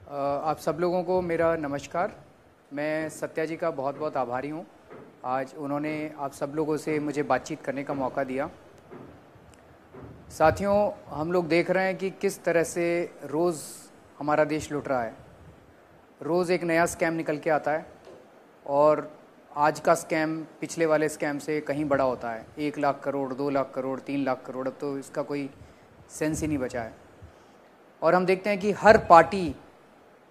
आप सब लोगों को मेरा नमस्कार। मैं सत्या जी का बहुत बहुत आभारी हूँ। आज उन्होंने आप सब लोगों से मुझे बातचीत करने का मौका दिया। साथियों, हम लोग देख रहे हैं कि किस तरह से रोज़ हमारा देश लुट रहा है। रोज़ एक नया स्कैम निकल के आता है और आज का स्कैम पिछले वाले स्कैम से कहीं बड़ा होता है। 1 लाख करोड़, 2 लाख करोड़, 3 लाख करोड़, अब तो इसका कोई सेंस ही नहीं बचा है। और हम देखते हैं कि हर पार्टी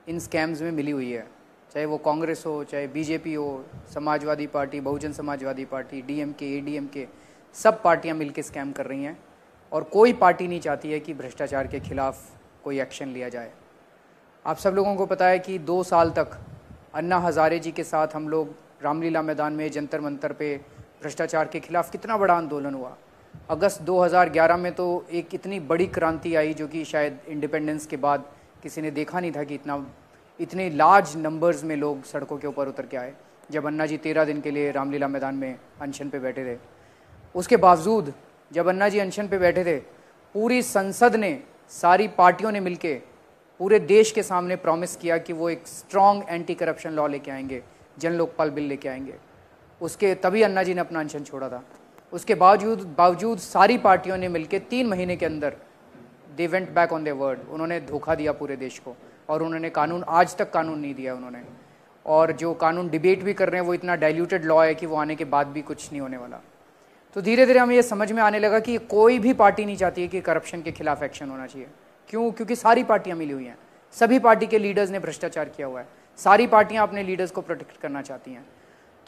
इन स्कैम्स में मिली हुई है, चाहे वो कांग्रेस हो, चाहे बीजेपी हो, Samajwadi party, Bahujan Samajwadi party, DMK, ADMK, सब पार्टियां मिलकर स्कैम कर रही हैं और कोई पार्टी नहीं चाहती है कि भ्रष्टाचार के खिलाफ कोई एक्शन लिया जाए। आप सब लोगों को पता है कि 2 साल तक अन्ना हज़ारे जी के साथ हम लोग रामलीला मैदान में जंतर मंतर पे भ्रष्टाचार के खिलाफ कितना बड़ा आंदोलन हुआ। अगस्त 2011 में तो एक इतनी बड़ी क्रांति आई जो कि शायद इंडिपेंडेंस के बाद किसी ने देखा नहीं था कि इतने लार्ज नंबर्स में लोग सड़कों के ऊपर उतर के आए, जब अन्ना जी 13 दिन के लिए रामलीला मैदान में अनशन पे बैठे थे। उसके बावजूद जब अन्ना जी अनशन पे बैठे थे, पूरी संसद ने, सारी पार्टियों ने मिलके पूरे देश के सामने प्रॉमिस किया कि वो एक स्ट्रॉन्ग एंटी करप्शन लॉ लेके आएंगे, जन लोकपाल बिल लेके आएंगे। उसके तभी अन्ना जी ने अपना अनशन छोड़ा था। उसके बावजूद सारी पार्टियों ने मिलकर 3 महीने के अंदर they went back on their word. उन्होंने धोखा दिया पूरे देश को और उन्होंने कानून, आज तक कानून नहीं दिया उन्होंने। और जो कानून डिबेट भी कर रहे हैं वो इतना डाइल्यूटेड लॉ है कि वो आने के बाद भी कुछ नहीं होने वाला। तो धीरे धीरे हमें ये समझ में आने लगा कि कोई भी पार्टी नहीं चाहती है कि करप्शन के खिलाफ एक्शन होना चाहिए। क्यों? क्योंकि सारी पार्टियां मिली हुई हैं, सभी पार्टी के लीडर्स ने भ्रष्टाचार किया हुआ है, सारी पार्टियां अपने लीडर्स को प्रोटेक्ट करना चाहती हैं।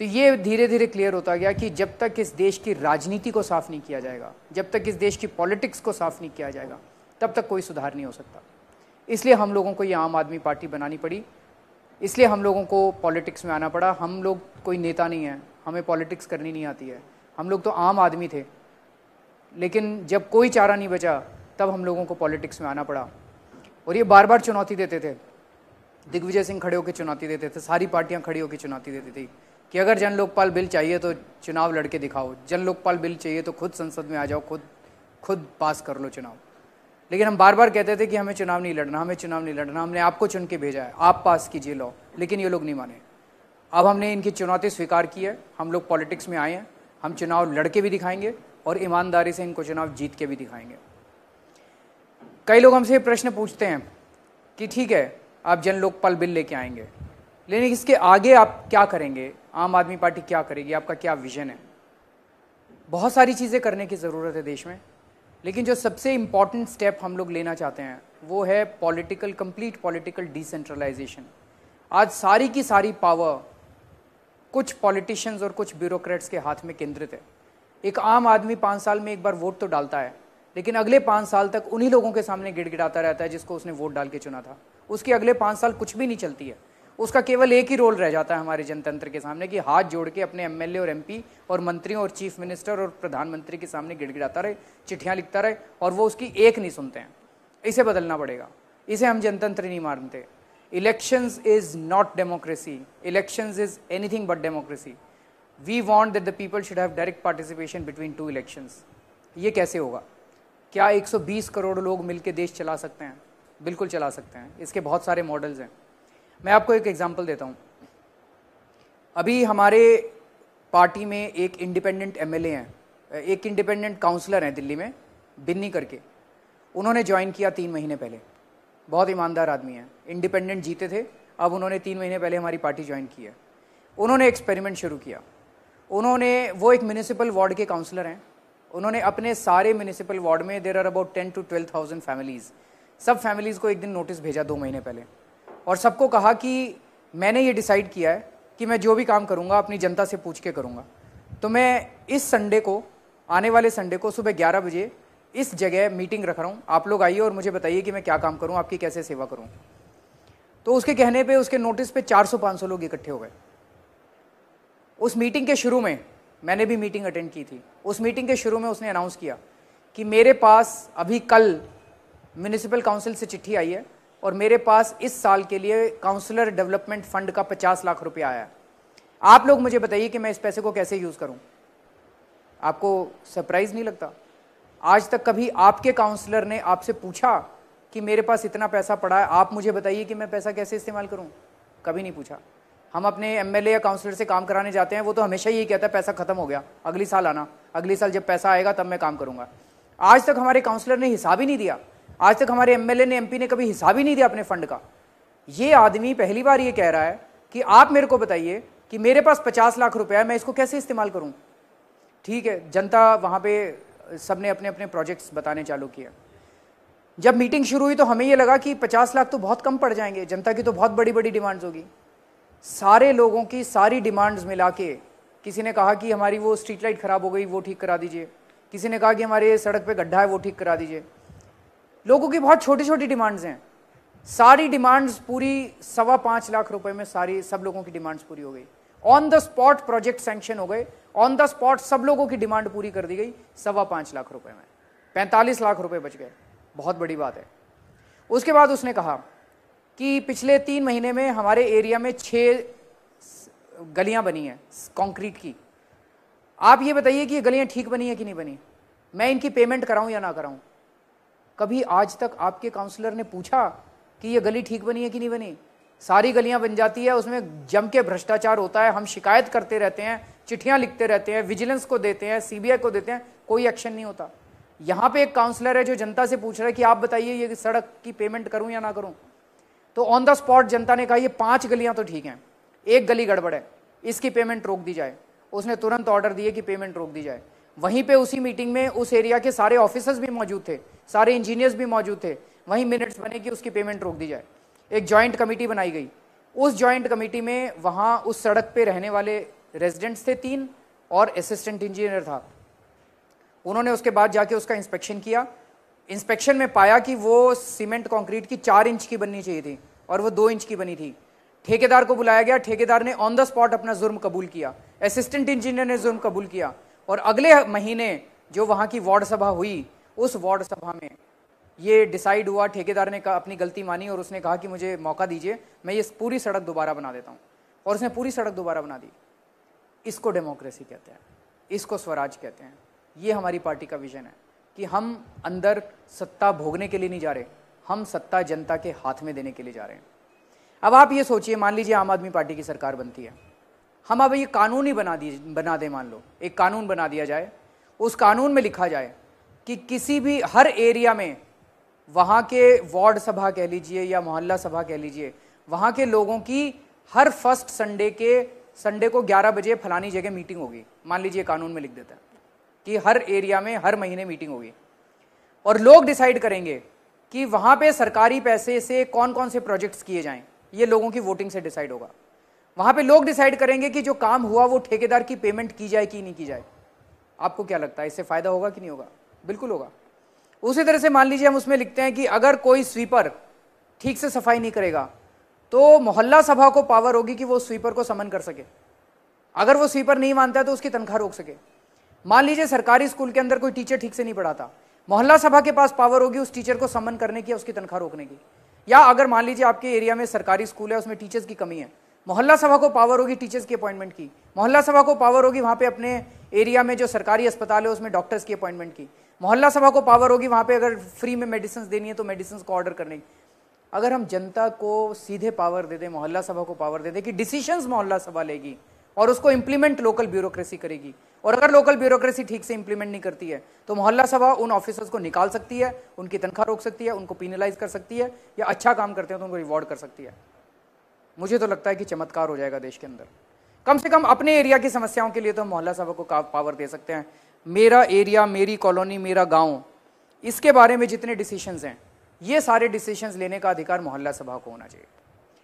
तो ये धीरे धीरे क्लियर होता गया कि जब तक इस देश की राजनीति को साफ नहीं किया जाएगा, जब तक इस देश की पॉलिटिक्स को साफ नहीं किया जाएगा, तब तक कोई सुधार नहीं हो सकता। इसलिए हम लोगों को ये आम आदमी पार्टी बनानी पड़ी, इसलिए हम लोगों को पॉलिटिक्स में आना पड़ा। हम लोग कोई नेता नहीं है, हमें पॉलिटिक्स करनी नहीं आती है, हम लोग तो आम आदमी थे। लेकिन जब कोई चारा नहीं बचा तब हम लोगों को पॉलिटिक्स में आना पड़ा। और ये बार बार चुनौती देते थे, दिग्विजय सिंह खड़े होकर चुनौती देते थे, सारी पार्टियां खड़ी होकर चुनौती देती थी कि अगर जन लोकपाल बिल चाहिए तो चुनाव लड़के दिखाओ, जन लोकपाल बिल चाहिए तो खुद संसद में आ जाओ, खुद पास कर लो चुनाव। लेकिन हम बार बार कहते थे कि हमें चुनाव नहीं लड़ना, हमें चुनाव नहीं लड़ना, हमने आपको चुन के भेजा है, आप पास कीजिए लॉ। लेकिन ये लोग नहीं माने। अब हमने इनकी चुनौती स्वीकार की है, हम लोग पॉलिटिक्स में आए हैं, हम चुनाव लड़के भी दिखाएंगे और ईमानदारी से इनको चुनाव जीत के भी दिखाएंगे। कई लोग हमसे ये प्रश्न पूछते हैं कि ठीक है, आप जन लोकपाल बिल लेके आएंगे, लेकिन इसके आगे आप क्या करेंगे, आम आदमी पार्टी क्या करेगी, आपका क्या विजन है? बहुत सारी चीज़ें करने की ज़रूरत है देश में, लेकिन जो सबसे इम्पॉर्टेंट स्टेप हम लोग लेना चाहते हैं वो है कंप्लीट पॉलिटिकल डिसेंट्रलाइजेशन। आज सारी की सारी पावर कुछ पॉलिटिशियंस और कुछ ब्यूरोक्रेट्स के हाथ में केंद्रित है। एक आम आदमी 5 साल में एक बार वोट तो डालता है, लेकिन अगले 5 साल तक उन्हीं लोगों के सामने गिड़गिड़ाता रहता है जिसको उसने वोट डाल के चुना था। उसके अगले 5 साल कुछ भी नहीं चलती है। उसका केवल एक ही रोल रह जाता है हमारे जनतंत्र के सामने कि हाथ जोड़ के अपने एमएलए और एमपी और मंत्रियों और चीफ मिनिस्टर और प्रधानमंत्री के सामने गिड़गिड़ाता रहे, चिट्ठियां लिखता रहे, और वो उसकी एक नहीं सुनते हैं। इसे बदलना पड़ेगा, इसे हम जनतंत्र नहीं मानते। Elections is not democracy, elections is anything but democracy. We want that the people should have direct participation between 2 elections. ये कैसे होगा? क्या 120 करोड़ लोग मिलकर देश चला सकते हैं? बिल्कुल चला सकते हैं। इसके बहुत सारे मॉडल्स हैं। मैं आपको एक एग्जांपल देता हूं। अभी हमारे पार्टी में एक इंडिपेंडेंट एमएलए हैं, एक इंडिपेंडेंट काउंसलर हैं दिल्ली में, बिन्नी करके। उन्होंने ज्वाइन किया 3 महीने पहले। बहुत ईमानदार आदमी हैं, इंडिपेंडेंट जीते थे, अब उन्होंने 3 महीने पहले हमारी पार्टी ज्वाइन की है। उन्होंने एक्सपेरिमेंट शुरू किया। वो एक म्यूनिसिपल वार्ड के काउंसलर हैं। उन्होंने अपने सारे म्यूनिसिपल वार्ड में there are about 10 to 12,000 families, सब फैमिलीज़ को एक दिन नोटिस भेजा 2 महीने पहले, और सबको कहा कि मैंने ये डिसाइड किया है कि मैं जो भी काम करूंगा अपनी जनता से पूछ के करूंगा। तो मैं इस संडे को, आने वाले संडे को सुबह 11 बजे इस जगह मीटिंग रख रहा हूँ, आप लोग आइए और मुझे बताइए कि मैं क्या काम करूँ, आपकी कैसे सेवा करूँ। तो उसके कहने पे, उसके नोटिस पे 400-500 लोग इकट्ठे हो गए। उस मीटिंग के शुरू में, मैंने भी मीटिंग अटेंड की थी, उस मीटिंग के शुरू में उसने अनाउंस किया कि मेरे पास अभी कल म्यूनिसिपल काउंसिल से चिट्ठी आई है और मेरे पास इस साल के लिए काउंसलर डेवलपमेंट फंड का 50 लाख रुपया आया है। आप लोग मुझे बताइए कि मैं इस पैसे को कैसे यूज़ करूं। आपको सरप्राइज नहीं लगता? आज तक कभी आपके काउंसलर ने आपसे पूछा कि मेरे पास इतना पैसा पड़ा है, आप मुझे बताइए कि मैं पैसा कैसे इस्तेमाल करूं? कभी नहीं पूछा। हम अपने एमएलए या काउंसलर से काम कराने जाते हैं, वो तो हमेशा यही कहता है पैसा खत्म हो गया, अगली साल आना, अगली साल जब पैसा आएगा तब मैं काम करूंगा। आज तक हमारे काउंसलर ने हिसाब ही नहीं दिया, आज तक हमारे एमएलए ने, एमपी ने कभी हिसाब ही नहीं दिया अपने फंड का। ये आदमी पहली बार ये कह रहा है कि आप मेरे को बताइए कि मेरे पास 50 लाख रुपया है, मैं इसको कैसे इस्तेमाल करूं? ठीक है, जनता वहां पे सबने अपने अपने प्रोजेक्ट्स बताने चालू किया। जब मीटिंग शुरू हुई तो हमें ये लगा कि 50 लाख तो बहुत कम पड़ जाएंगे, जनता की तो बहुत बड़ी बड़ी डिमांड्स होगी। सारे लोगों की सारी डिमांड्स मिला के, किसी ने कहा कि हमारी वो स्ट्रीट लाइट खराब हो गई, वो ठीक करा दीजिए, किसी ने कहा कि हमारे सड़क पे गड्ढा है, वो ठीक करा दीजिए। लोगों की बहुत छोटी छोटी डिमांड्स हैं, सारी डिमांड्स पूरी 5.25 लाख रुपए में सारी सब लोगों की डिमांड्स पूरी हो गई। On the spot project sanction हो गए, ऑन द स्पॉट सब लोगों की डिमांड पूरी कर दी गई 5.25 लाख रुपए में, 45 लाख रुपए बच गए, बहुत बड़ी बात है। उसके बाद उसने कहा कि पिछले 3 महीने में हमारे एरिया में 6 गलियां बनी हैं कंक्रीट की। आप ये बताइए कि ये गलियां ठीक बनी है कि नहीं बनी, मैं इनकी पेमेंट कराऊं या ना कराऊं? कभी आज तक आपके काउंसलर ने पूछा कि ये गली ठीक बनी है कि नहीं बनी? सारी गलियां बन जाती है, उसमें जम के भ्रष्टाचार होता है, हम शिकायत करते रहते हैं, चिट्ठियां लिखते रहते हैं, विजिलेंस को देते हैं, सीबीआई को देते हैं, कोई एक्शन नहीं होता। यहाँ पे एक काउंसलर है जो जनता से पूछ रहा है कि आप बताइए ये सड़क की पेमेंट करूं या ना करूं? तो ऑन द स्पॉट जनता ने कहा ये 5 गलियां तो ठीक हैं, एक गली गड़बड़ है, इसकी पेमेंट रोक दी जाए। उसने तुरंत ऑर्डर दिए कि पेमेंट रोक दी जाए। वहीं पे उसी मीटिंग में उस एरिया के सारे ऑफिसर्स भी मौजूद थे, सारे इंजीनियर्स भी मौजूद थे, वहीं मिनट्स बने कि उसकी पेमेंट रोक दी जाए। एक जॉइंट कमेटी बनाई गई, उस जॉइंट कमेटी में वहां उस सड़क पे रहने वाले रेजिडेंट्स थे 3 और असिस्टेंट इंजीनियर था। उन्होंने उसके बाद जाके उसका इंस्पेक्शन किया। इंस्पेक्शन में पाया कि वो सीमेंट कंक्रीट की 4 इंच की बननी चाहिए थी और वो 2 इंच की बनी थी। ठेकेदार को बुलाया गया, ठेकेदार ने ऑन द स्पॉट अपना जुर्म कबूल किया, असिस्टेंट इंजीनियर ने जुर्म कबूल किया, और अगले महीने जो वहां की वार्ड सभा हुई, उस वार्ड सभा में ये डिसाइड हुआ, ठेकेदार ने अपनी गलती मानी और उसने कहा कि मुझे मौका दीजिए, मैं ये पूरी सड़क दोबारा बना देता हूँ, और उसने पूरी सड़क दोबारा बना दी। इसको डेमोक्रेसी कहते हैं, इसको स्वराज कहते हैं। ये हमारी पार्टी का विजन है कि हम अंदर सत्ता भोगने के लिए नहीं जा रहे, हम सत्ता जनता के हाथ में देने के लिए जा रहे हैं। अब आप ये सोचिए, मान लीजिए आम आदमी पार्टी की सरकार बनती है, हम अब ये कानून ही बना दे, मान लो एक कानून बना दिया जाए, उस कानून में लिखा जाए कि किसी भी हर एरिया में वहाँ के वार्ड सभा कह लीजिए या मोहल्ला सभा कह लीजिए, वहाँ के लोगों की हर फर्स्ट संडे को 11 बजे फलानी जगह मीटिंग होगी। मान लीजिए कानून में लिख देता है कि हर एरिया में हर महीने मीटिंग होगी, और लोग डिसाइड करेंगे कि वहाँ पे सरकारी पैसे से कौन कौन से प्रोजेक्ट्स किए जाएं। ये लोगों की वोटिंग से डिसाइड होगा। वहाँ पे लोग डिसाइड करेंगे कि जो काम हुआ वो ठेकेदार की पेमेंट की जाए कि नहीं की जाए। आपको क्या लगता है, इससे फायदा होगा कि नहीं होगा? बिल्कुल होगा। उसी तरह से मान लीजिए हम उसमें लिखते हैं कि अगर कोई स्वीपर ठीक से सफाई नहीं करेगा तो मोहल्ला सभा को पावर होगी कि वो स्वीपर को समन कर सके, अगर वो स्वीपर नहीं मानता है तो उसकी तनख्वाह रोक सके। मान लीजिए सरकारी स्कूल के अंदर कोई टीचर ठीक से नहीं पढ़ाता, मोहल्ला सभा के पास पावर होगी उस टीचर को समन करने की, उसकी तनख्वाह रोकने की। या अगर मान लीजिए आपके एरिया में सरकारी स्कूल है, उसमें टीचर्स की कमी है, मोहल्ला सभा को पावर होगी टीचर्स की अपॉइंटमेंट की, मोहल्ला सभा को पावर होगी वहाँ पे अपने एरिया में जो सरकारी अस्पताल है उसमें डॉक्टर्स की अपॉइंटमेंट की, मोहल्ला सभा को पावर होगी वहाँ पे अगर फ्री में मेडिसिन देनी है तो मेडिसिन को ऑर्डर करने की। अगर हम जनता को सीधे पावर दे दें, मोहल्ला सभा को पावर दे दें कि डिसीजंस मोहल्ला सभा लेगी और उसको इंप्लीमेंट लोकल ब्यूरोक्रेसी करेगी, और अगर लोकल ब्यूरोक्रेसी ठीक से इंप्लीमेंट नहीं करती है तो मोहल्ला सभा उन ऑफिसर्स को निकाल सकती है, उनकी तनख्वाह रोक सकती है, उनको पीनलाइज कर सकती है, या अच्छा काम करते हैं तो उनको रिवॉर्ड कर सकती है। मुझे तो लगता है कि चमत्कार हो जाएगा देश के अंदर। कम से कम अपने एरिया की समस्याओं के लिए तो मोहल्ला सभा को पावर दे सकते हैं। मेरा एरिया, मेरी कॉलोनी, मेरा गाँव, इसके बारे में जितने डिसीशंस हैं ये सारे डिसीजंस लेने का अधिकार मोहल्ला सभा को होना चाहिए।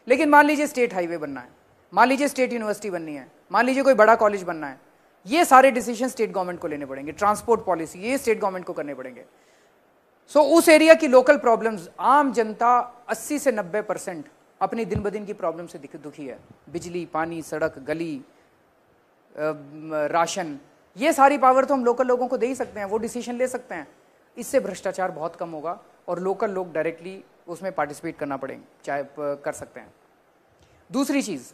लेकिन मान लीजिए स्टेट हाईवे बनना है, मान लीजिए स्टेट यूनिवर्सिटी बननी है, मान लीजिए कोई बड़ा कॉलेज बनना है, ये सारे डिसीजन स्टेट गवर्नमेंट को लेने पड़ेंगे। ट्रांसपोर्ट पॉलिसी ये स्टेट गवर्नमेंट को करने पड़ेंगे। सो उस एरिया की लोकल प्रॉब्लम्स, आम जनता 80 से 90% अपनी दिन ब दिन की प्रॉब्लम से दुखी है। बिजली, पानी, सड़क, गली, राशन, ये सारी पावर तो हम लोकल लोगों को दे ही सकते हैं, वो डिसीजन ले सकते हैं। इससे भ्रष्टाचार बहुत कम होगा और लोकल लोग डायरेक्टली उसमें पार्टिसिपेट करना पड़ेंगे, चाहे कर सकते हैं। दूसरी चीज़,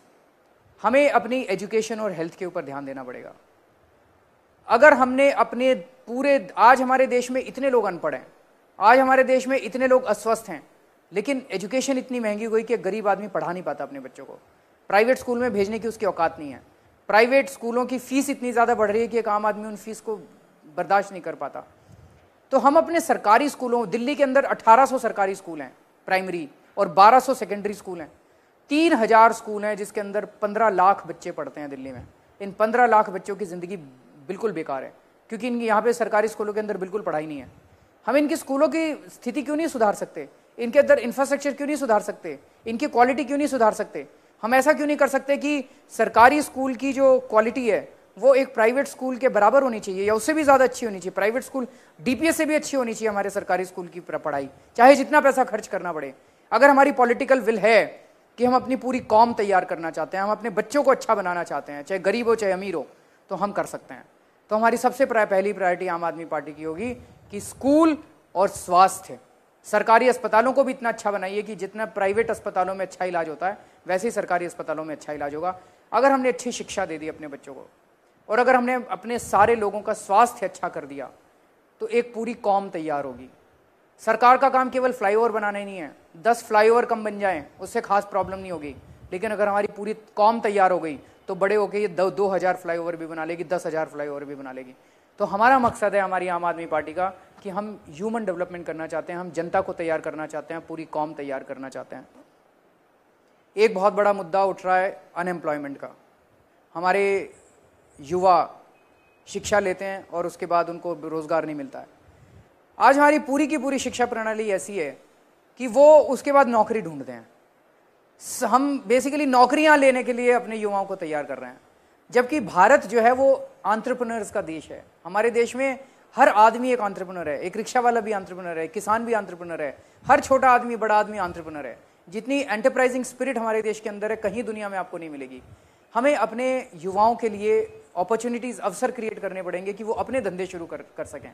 हमें अपनी एजुकेशन और हेल्थ के ऊपर ध्यान देना पड़ेगा। अगर हमने अपने पूरे, आज हमारे देश में इतने लोग अनपढ़ हैं, आज हमारे देश में इतने लोग अस्वस्थ हैं, लेकिन एजुकेशन इतनी महंगी हो गई कि गरीब आदमी पढ़ा नहीं पाता अपने बच्चों को। प्राइवेट स्कूल में भेजने की उसकी औकात नहीं है। प्राइवेट स्कूलों की फीस इतनी ज़्यादा बढ़ रही है कि एक आम आदमी उन फीस को बर्दाश्त नहीं कर पाता। तो हम अपने सरकारी स्कूलों, दिल्ली के अंदर 1800 सरकारी स्कूल हैं प्राइमरी और 1200 सेकेंडरी स्कूल हैं। 3000 स्कूल हैं जिसके अंदर 15 लाख बच्चे पढ़ते हैं दिल्ली में। इन 15 लाख बच्चों की ज़िंदगी बिल्कुल बेकार है, क्योंकि इनकी यहाँ पे सरकारी स्कूलों के अंदर बिल्कुल पढ़ाई नहीं है। हम इनकी स्कूलों की स्थिति क्यों नहीं सुधार सकते? इनके अंदर इंफ्रास्ट्रक्चर क्यों नहीं सुधार सकते? इनकी क्वालिटी क्यों नहीं सुधार सकते? हम ऐसा क्यों नहीं कर सकते कि सरकारी स्कूल की जो क्वालिटी है वो एक प्राइवेट स्कूल के बराबर होनी चाहिए या उससे भी ज़्यादा अच्छी होनी चाहिए। प्राइवेट स्कूल डीपीएस से भी अच्छी होनी चाहिए हमारे सरकारी स्कूल की पढ़ाई, चाहे जितना पैसा खर्च करना पड़े। अगर हमारी पॉलिटिकल विल है कि हम अपनी पूरी कौम तैयार करना चाहते हैं, हम अपने बच्चों को अच्छा बनाना चाहते हैं, चाहे गरीब हो चाहे अमीर हो, तो हम कर सकते हैं। तो हमारी सबसे पहली प्रायोरिटी आम आदमी पार्टी की होगी कि स्कूल और स्वास्थ्य, सरकारी अस्पतालों को भी इतना अच्छा बनाइए कि जितना प्राइवेट अस्पतालों में अच्छा इलाज होता है वैसे ही सरकारी अस्पतालों में अच्छा इलाज होगा। अगर हमने अच्छी शिक्षा दे दी अपने बच्चों को और अगर हमने अपने सारे लोगों का स्वास्थ्य अच्छा कर दिया तो एक पूरी कौम तैयार होगी। सरकार का काम केवल फ्लाईओवर बनाना ही नहीं है। 10 फ्लाईओवर कम बन जाएं उससे खास प्रॉब्लम नहीं होगी, लेकिन अगर हमारी पूरी कौम तैयार हो गई तो बड़े होकर ये 2000 फ्लाईओवर भी बना लेगी, 10,000 फ्लाईओवर भी बना लेगी। तो हमारा मकसद है हमारी आम आदमी पार्टी का कि हम ह्यूमन डेवलपमेंट करना चाहते हैं, हम जनता को तैयार करना चाहते हैं, पूरी कौम तैयार करना चाहते हैं। एक बहुत बड़ा मुद्दा उठ रहा है अनएम्प्लॉयमेंट का। हमारे युवा शिक्षा लेते हैं और उसके बाद उनको रोजगार नहीं मिलता है। आज हमारी पूरी की पूरी शिक्षा प्रणाली ऐसी है कि वो उसके बाद नौकरी ढूंढते हैं। हम बेसिकली नौकरियां लेने के लिए अपने युवाओं को तैयार कर रहे हैं, जबकि भारत जो है वो एंटरप्रेन्योर्स का देश है। हमारे देश में हर आदमी एक एंटरप्रेन्योर है, एक रिक्शा वाला भी एंटरप्रेन्योर है, किसान भी एंटरप्रेन्योर है, हर छोटा आदमी बड़ा आदमी एंटरप्रेन्योर है। जितनी एंटरप्राइजिंग स्पिरिट हमारे देश के अंदर है कहीं दुनिया में आपको नहीं मिलेगी। हमें अपने युवाओं के लिए अपॉर्चुनिटीज, अवसर क्रिएट करने पड़ेंगे कि वो अपने धंधे शुरू कर सकें।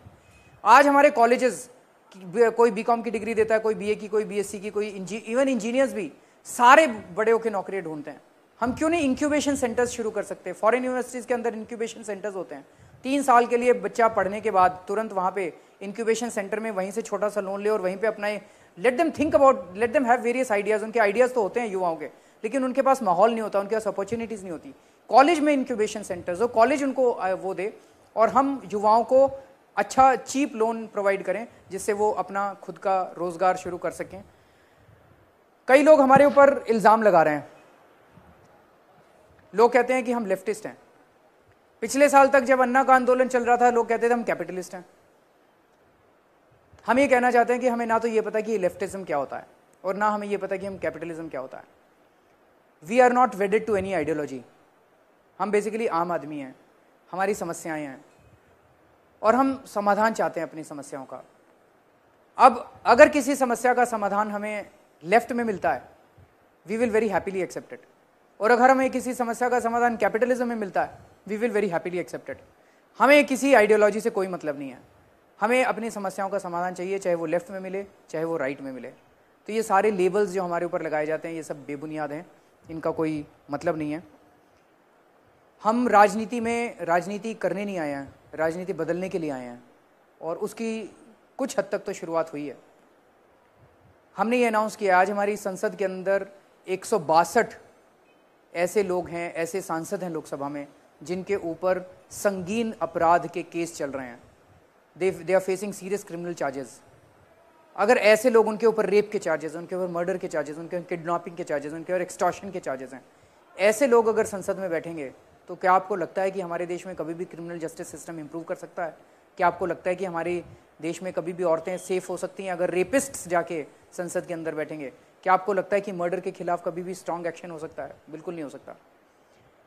आज हमारे कॉलेजेस, कोई बीकॉम की डिग्री देता है, कोई बीए की, कोई बीएससी की, कोई इवन इंजीनियर्स भी सारे बड़े होकर नौकरियां ढूंढते हैं। हम क्यों नहीं इंक्यूबेशन सेंटर्स शुरू कर सकते? फॉरेन यूनिवर्सिटीज़ के अंदर इंक्यूबेशन सेंटर्स होते हैं। 3 साल के लिए बच्चा पढ़ने के बाद तुरंत वहाँ पे इंक्यूबेशन सेंटर में वहीं से छोटा सा लोन ले और वहीं पे अपना let them think about, let them have various ideas. उनके आइडियाज़ तो होते हैं युवाओं के, लेकिन उनके पास माहौल नहीं होता, उनके पास अपॉर्चुनिटीज़ नहीं होती। कॉलेज में इंक्यूबेशन सेंटर्स हो, कॉलेज उनको वो दे और हम युवाओं को अच्छा चीप लोन प्रोवाइड करें जिससे वो अपना खुद का रोजगार शुरू कर सकें। कई लोग हमारे ऊपर इल्ज़ाम लगा रहे हैं, लोग कहते हैं कि हम लेफ्टिस्ट हैं। पिछले साल तक जब अन्ना का आंदोलन चल रहा था लोग कहते थे हम कैपिटलिस्ट हैं। हम ये कहना चाहते हैं कि हमें ना तो ये पता कि लेफ्टिज्म क्या होता है और ना हमें ये पता कि हम कैपिटलिज्म क्या होता है। We are not wedded to any ideology. हम बेसिकली आम आदमी हैं, हमारी समस्याएं हैं और हम समाधान चाहते हैं अपनी समस्याओं का। अब अगर किसी समस्या का समाधान हमें लेफ्ट में मिलता है, we will very happily accept it, और अगर हमें किसी समस्या का समाधान कैपिटलिज्म में मिलता है, we will very happily accept it. हमें किसी आइडियोलॉजी से कोई मतलब नहीं है, हमें अपनी समस्याओं का समाधान चाहिए, चाहे वो लेफ्ट में मिले चाहे वो राइट में मिले। तो ये सारे लेबल्स जो हमारे ऊपर लगाए जाते हैं ये सब बेबुनियाद हैं, इनका कोई मतलब नहीं है। हम राजनीति करने नहीं आए हैं, राजनीति बदलने के लिए आए हैं और उसकी कुछ हद तक तो शुरुआत हुई है। हमने ये अनाउंस किया, आज हमारी संसद के अंदर 162 ऐसे लोग हैं, ऐसे सांसद हैं लोकसभा में जिनके ऊपर संगीन अपराध के केस चल रहे हैं। They are facing serious criminal charges. अगर ऐसे लोग, उनके ऊपर रेप के चार्जेस, उनके ऊपर मर्डर के चार्जेस, उनके ऊपर किडनैपिंग के चार्जेस, उनके ऊपर एक्सटॉर्शन के चार्जेस हैं, ऐसे लोग अगर संसद में बैठेंगे तो क्या आपको लगता है कि हमारे देश में कभी भी क्रिमिनल जस्टिस सिस्टम इंप्रूव कर सकता है? क्या आपको लगता है कि हमारे देश में कभी भी औरतें सेफ हो सकती हैं अगर रेपिस्ट्स जाके संसद के अंदर बैठेंगे? क्या आपको लगता है कि मर्डर के खिलाफ कभी भी स्ट्रॉन्ग एक्शन हो सकता है? बिल्कुल नहीं हो सकता।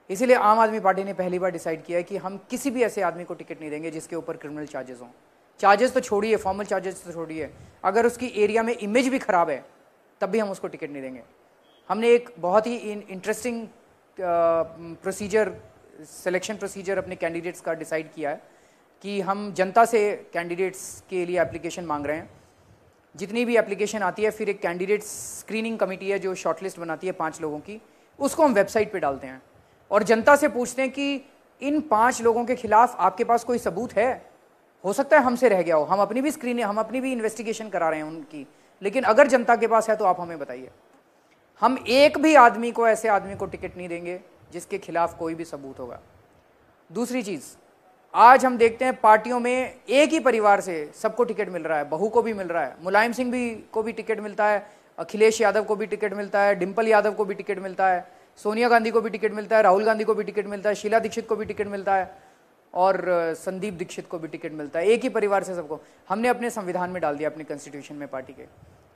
इसीलिए आम आदमी पार्टी ने पहली बार डिसाइड किया है कि हम किसी भी ऐसे आदमी को टिकट नहीं देंगे जिसके ऊपर क्रिमिनल चार्जेस हों। चार्जेस तो छोड़िए, फॉर्मल चार्जेस तो छोड़िए, अगर उसकी एरिया में इमेज भी खराब है तब भी हम उसको टिकट नहीं देंगे। हमने एक बहुत ही इंटरेस्टिंग प्रोसीजर, सिलेक्शन प्रोसीजर अपने कैंडिडेट्स का डिसाइड किया है कि हम जनता से कैंडिडेट्स के लिए एप्लीकेशन मांग रहे हैं। जितनी भी एप्लीकेशन आती है फिर एक कैंडिडेट स्क्रीनिंग कमेटी है जो शॉर्टलिस्ट बनाती है 5 लोगों की, उसको हम वेबसाइट पे डालते हैं और जनता से पूछते हैं कि इन 5 लोगों के खिलाफ आपके पास कोई सबूत है? हो सकता है हमसे रह गया हो, हम अपनी भी स्क्रीनिंग, हम अपनी भी इन्वेस्टिगेशन करा रहे हैं उनकी, लेकिन अगर जनता के पास है तो आप हमें बताइए। हम एक भी आदमी को, ऐसे आदमी को टिकट नहीं देंगे जिसके खिलाफ कोई भी सबूत होगा। दूसरी चीज़, आज हम देखते हैं पार्टियों में एक ही परिवार से सबको टिकट मिल रहा है, बहू को भी मिल रहा है, मुलायम सिंह भी को भी टिकट मिलता है, अखिलेश यादव को भी टिकट मिलता है, डिम्पल यादव को भी टिकट मिलता है, सोनिया गांधी को भी टिकट मिलता है, राहुल गांधी को भी टिकट मिलता है, शीला दीक्षित को भी टिकट मिलता है और संदीप दीक्षित को भी टिकट मिलता है। एक ही परिवार से सबको, हमने अपने संविधान में डाल दिया, अपने कॉन्स्टिट्यूशन में पार्टी के,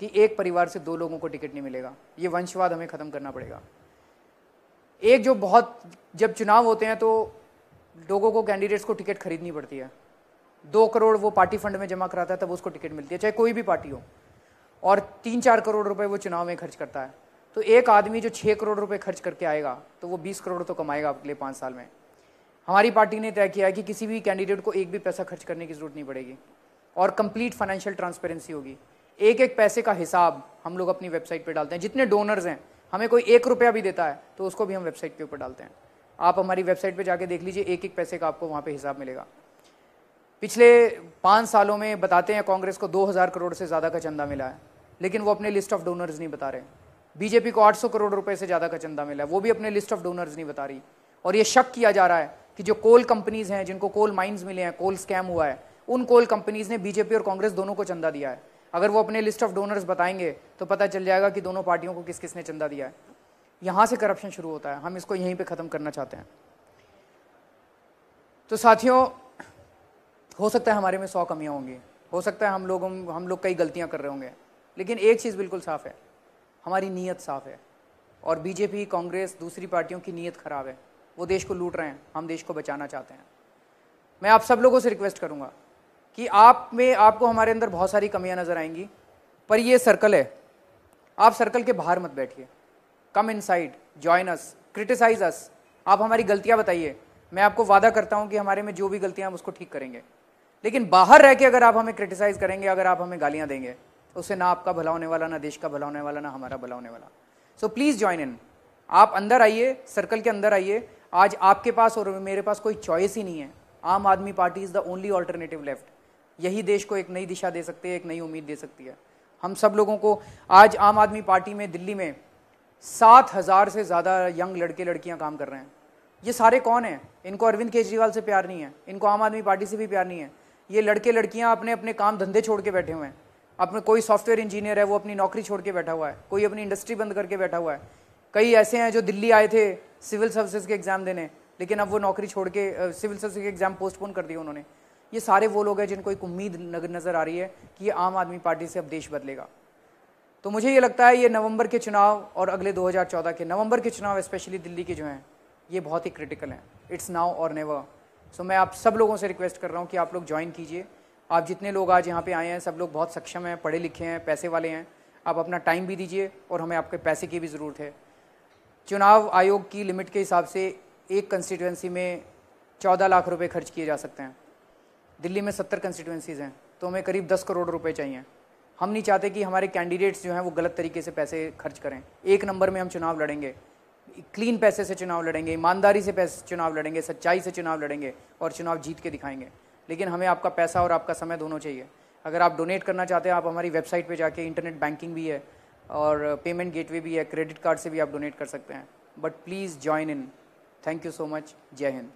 कि एक परिवार से दो लोगों को टिकट नहीं मिलेगा। ये वंशवाद हमें खत्म करना पड़ेगा। एक जो बहुत, जब चुनाव होते हैं तो लोगों को, कैंडिडेट्स को टिकट खरीदनी पड़ती है, 2 करोड़ वो पार्टी फंड में जमा कराता है तब उसको टिकट मिलती है, चाहे कोई भी पार्टी हो, और 3-4 करोड़ रुपए वो चुनाव में खर्च करता है। तो एक आदमी जो 6 करोड़ रुपए खर्च करके आएगा तो वो 20 करोड़ तो कमाएगा अगले 5 साल में। हमारी पार्टी ने तय किया है कि किसी भी कैंडिडेट को एक भी पैसा खर्च करने की जरूरत नहीं पड़ेगी और कंप्लीट फाइनेंशियल ट्रांसपेरेंसी होगी। एक एक पैसे का हिसाब हम लोग अपनी वेबसाइट पे डालते हैं। जितने डोनर्स हैं, हमें कोई 1 रुपया भी देता है तो उसको भी हम वेबसाइट के ऊपर डालते हैं। आप हमारी वेबसाइट पे जाके देख लीजिए, एक एक पैसे का आपको वहाँ पे हिसाब मिलेगा। पिछले 5 सालों में बताते हैं कांग्रेस को 2000 करोड़ से ज़्यादा का चंदा मिला है, लेकिन वो अपने लिस्ट ऑफ डोनर्स नहीं बता रहे। बीजेपी को 800 करोड़ रुपए से ज़्यादा का चंदा मिला है, वो भी अपने लिस्ट ऑफ डोनर्स नहीं बता रही। और ये शक किया जा रहा है कि जो कोल कंपनीज हैं, जिनको कोल माइंस मिले हैं, कोल स्कैम हुआ है, उन कोल कंपनीज ने बीजेपी और कांग्रेस दोनों को चंदा दिया है। अगर वो अपने लिस्ट ऑफ डोनर्स बताएंगे तो पता चल जाएगा कि दोनों पार्टियों को किस किस ने चंदा दिया है। यहाँ से करप्शन शुरू होता है, हम इसको यहीं पे ख़त्म करना चाहते हैं। तो साथियों, हो सकता है हमारे में 100 कमियाँ होंगी, हो सकता है हम लोग कई गलतियाँ कर रहे होंगे, लेकिन एक चीज़ बिल्कुल साफ़ है, हमारी नीयत साफ़ है। और बीजेपी, कांग्रेस, दूसरी पार्टियों की नीयत ख़राब है, वो देश को लूट रहे हैं, हम देश को बचाना चाहते हैं। मैं आप सब लोगों से रिक्वेस्ट करूँगा कि आपको हमारे अंदर बहुत सारी कमियाँ नज़र आएंगी, पर ये सर्कल है, आप सर्कल के बाहर मत बैठिए। Come inside, join us, criticise us. आप हमारी गलतियाँ बताइए, मैं आपको वादा करता हूँ कि हमारे में जो भी गलतियाँ हम उसको ठीक करेंगे। लेकिन बाहर रह के अगर आप हमें क्रिटिसाइज करेंगे, अगर आप हमें गालियाँ देंगे, उससे ना आपका भला होने वाला, ना देश का भला होने वाला, ना हमारा भला होने वाला। So please join in. आप अंदर आइए, सर्कल के अंदर आइए। आज आपके पास और मेरे पास कोई चॉइस ही नहीं है। आम आदमी party is the only alternative left. यही देश को एक नई दिशा दे सकती है, एक नई उम्मीद दे सकती है। हम सब लोगों को आज आम आदमी पार्टी में दिल्ली में 7000 से ज़्यादा यंग लड़के लड़कियां काम कर रहे हैं। ये सारे कौन हैं? इनको अरविंद केजरीवाल से प्यार नहीं है, इनको आम आदमी पार्टी से भी प्यार नहीं है। ये लड़के लड़कियां अपने अपने काम धंधे छोड़ के बैठे हुए हैं। अपने कोई सॉफ्टवेयर इंजीनियर है, वो अपनी नौकरी छोड़ के बैठा हुआ है, कोई अपनी इंडस्ट्री बंद करके बैठा हुआ है। कई ऐसे हैं जो दिल्ली आए थे सिविल सर्विसेज के एग्ज़ाम देने, लेकिन अब वो नौकरी छोड़ के सिविल सर्विसेज के एग्ज़ाम पोस्टपोन कर दिए उन्होंने। ये सारे वो लोग हैं जिनको एक उम्मीद नज़र आ रही है कि ये आम आदमी पार्टी से अब देश बदलेगा। तो मुझे ये लगता है ये नवंबर के चुनाव और अगले 2014 के नवंबर के चुनाव, स्पेशली दिल्ली के जो हैं, ये बहुत ही क्रिटिकल हैं। इट्स नाउ और नेवर। सो मैं आप सब लोगों से रिक्वेस्ट कर रहा हूँ कि आप लोग ज्वाइन कीजिए। आप जितने लोग आज यहाँ पे आए हैं, सब लोग बहुत सक्षम हैं, पढ़े लिखे हैं, पैसे वाले हैं। आप अपना टाइम भी दीजिए और हमें आपके पैसे की भी ज़रूरत है। चुनाव आयोग की लिमिट के हिसाब से एक कंस्टिट्यूंसी में 14 लाख रुपए खर्च किए जा सकते हैं। दिल्ली में 70 कंस्टिट्यूंसीज़ हैं, तो हमें करीब 10 करोड़ रुपए चाहिए। हम नहीं चाहते कि हमारे कैंडिडेट्स जो हैं वो गलत तरीके से पैसे खर्च करें। एक नंबर में हम चुनाव लड़ेंगे, क्लीन पैसे से चुनाव लड़ेंगे, ईमानदारी से पैसे चुनाव लड़ेंगे, सच्चाई से चुनाव लड़ेंगे और चुनाव जीत के दिखाएंगे। लेकिन हमें आपका पैसा और आपका समय दोनों चाहिए। अगर आप डोनेट करना चाहते हैं, आप हमारी वेबसाइट पे जाके, इंटरनेट बैंकिंग भी है और पेमेंट गेटवे भी है, क्रेडिट कार्ड से भी आप डोनेट कर सकते हैं। But please join in. Thank you so much. जय हिंद।